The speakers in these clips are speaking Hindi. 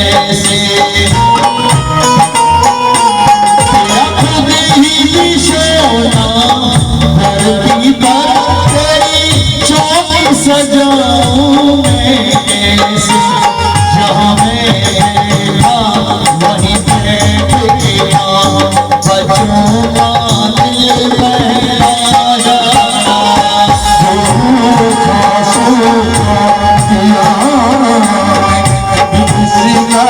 कैसे रख दी सोना धरती पर तेरी चौबीस सजाऊं मैं कैसे जहाँ मैं था वहीं बैठ गया बच्चों का दिल बहलाया किसी का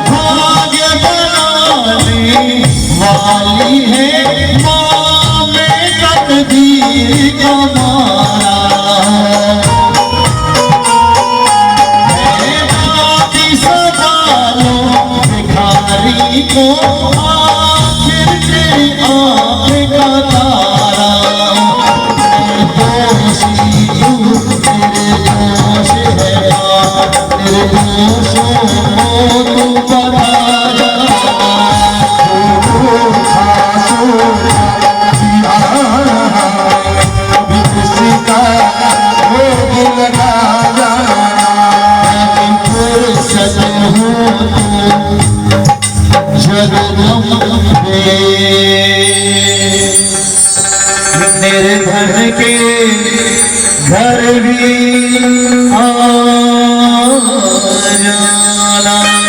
भाग्य बनाने वाली है माँ में तकदीर का मारा है बाकी सवालों भिखारी को आखिर तेरी आँख का तारा दोषी हूँ तेरे दोष है तेरे दोषों तू बताया किसी का भोग लगाया फुर्सत हो जगदम निर्धन के घर भी आ जाना।